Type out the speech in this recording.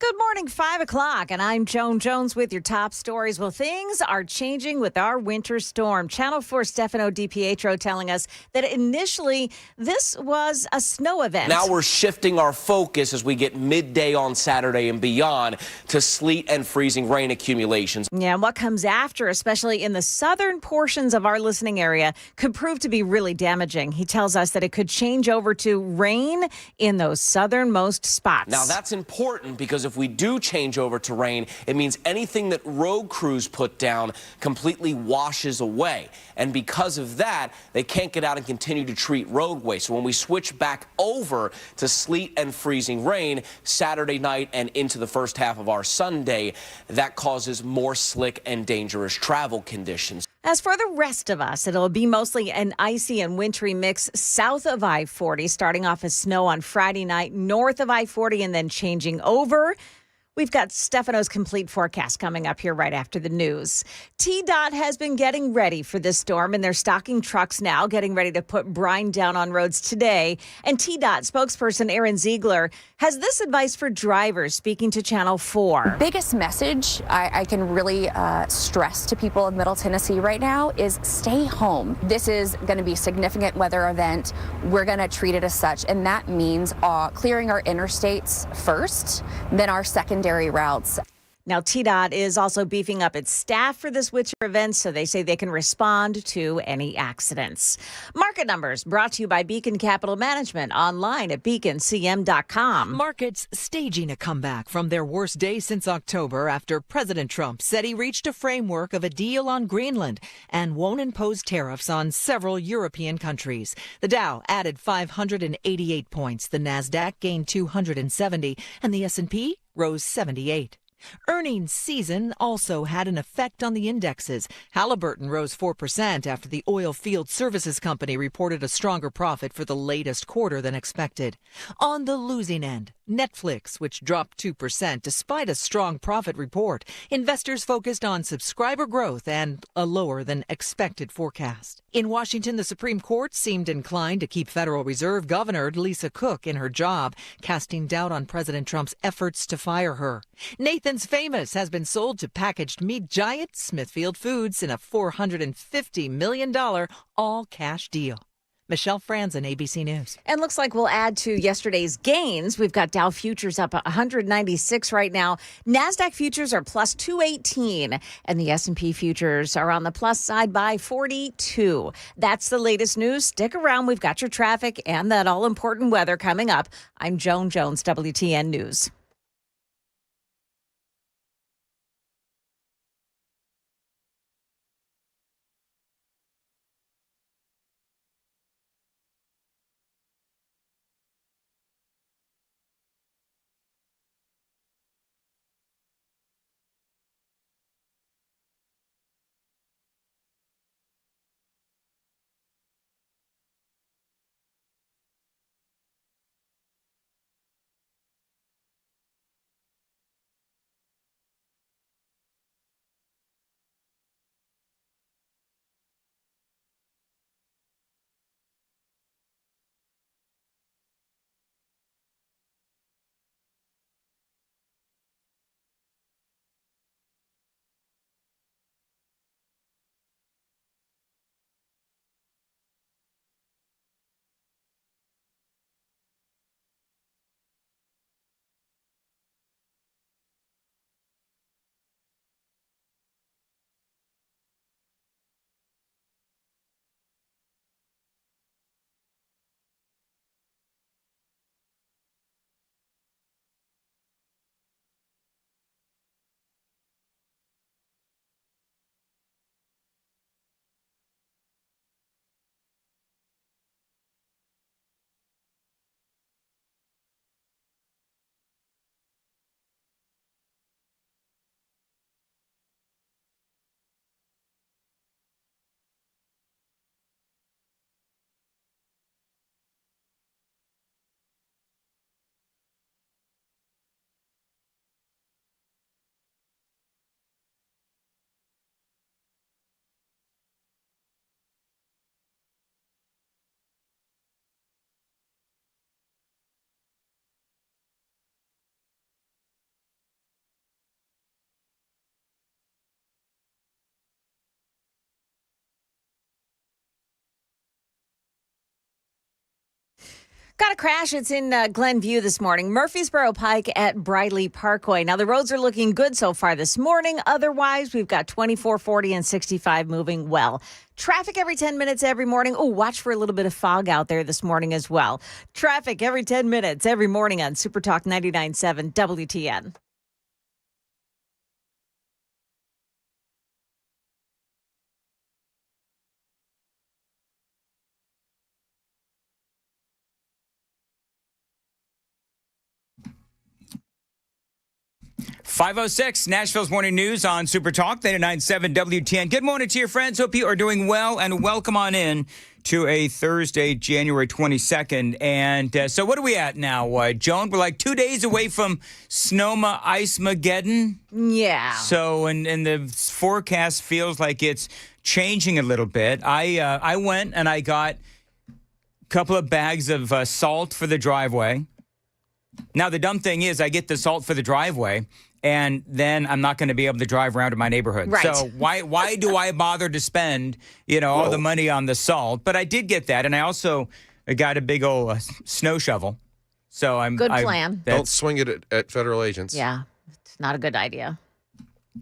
Good morning, 5 o'clock, and I'm Joan Jones with your top stories. Well, things are changing with our winter storm. Channel 4 Stefano DiPietro telling us that initially this was a snow event. Now we're shifting our focus as we get midday on Saturday and beyond to sleet and freezing rain accumulations. Yeah, and what comes after, especially in the southern portions of our listening area, could prove to be really damaging. He tells us that it could change over to rain in those southernmost spots. Now that's important because if we do change over to rain, it means anything that road crews put down completely washes away. And because of that, they can't get out and continue to treat roadways. So when we switch back over to sleet and freezing rain Saturday night and into the first half of our Sunday, that causes more slick and dangerous travel conditions. As for the rest of us, it'll be mostly an icy and wintry mix south of I-40, starting off as snow on Friday night, north of I-40, and then changing over. We've got Stefano's complete forecast coming up here right after the news. TDOT has been getting ready for this storm, and they're stocking trucks now, getting ready to put brine down on roads today. And TDOT spokesperson Aaron Ziegler has this advice for drivers, speaking to Channel 4. Biggest message I can really stress to people in Middle Tennessee right now is stay home. This is going to be a significant weather event. We're going to treat it as such, and that means clearing our interstates first, then our secondary routes. Now, TDOT is also beefing up its staff for this winter event, so they say they can respond to any accidents. Market numbers brought to you by Beacon Capital Management, online at beaconcm.com. Markets staging a comeback from their worst day since October after President Trump said he reached a framework of a deal on Greenland and won't impose tariffs on several European countries. The Dow added 588 points, the Nasdaq gained 270, and the S&P rose 78. Earnings season also had an effect on the indexes. Halliburton rose 4% after the oil field services company reported a stronger profit for the latest quarter than expected. On the losing end, Netflix, which dropped 2% despite a strong profit report. Investors focused on subscriber growth and a lower than expected forecast. In Washington, the Supreme Court seemed inclined to keep Federal Reserve Governor Lisa Cook in her job, casting doubt on President Trump's efforts to fire her. Nathan's Famous has been sold to packaged meat giant Smithfield Foods in a $450 million all-cash deal. Michelle Franzen, ABC News. And looks like we'll add to yesterday's gains. We've got Dow futures up 196 right now. NASDAQ futures are plus 218, and the S&P futures are on the plus side by 42. That's the latest news. Stick around. We've got your traffic and that all-important weather coming up. I'm Joan Jones, WTN News. Got a crash. It's in Glenview this morning. Murfreesboro Pike at Briley Parkway. Now, the roads are looking good so far this morning. Otherwise, we've got 24, 40, and 65 moving well. Traffic every 10 minutes every morning. Oh, watch for a little bit of fog out there this morning as well. Traffic every 10 minutes every morning on Super Talk 99.7 WTN. .506 Nashville's Morning News on Super Talk 99.7 WTN. Good morning to your friends. Hope you are doing well, and welcome on in to a Thursday, January 22nd. And so what are we at now, Joan? We're like 2 days away from Snowma Ice-mageddon. Yeah. So, and the forecast feels like it's changing a little bit. I went and I got a couple of bags of salt for the driveway. Now, the dumb thing is I get the salt for the driveway, and then I'm not going to be able to drive around in my neighborhood. Right. So why do I bother to spend, all the money on the salt? But I did get that, and I also got a big old snow shovel. So Good plan. Don't swing it at federal agents. Yeah, it's not a good idea.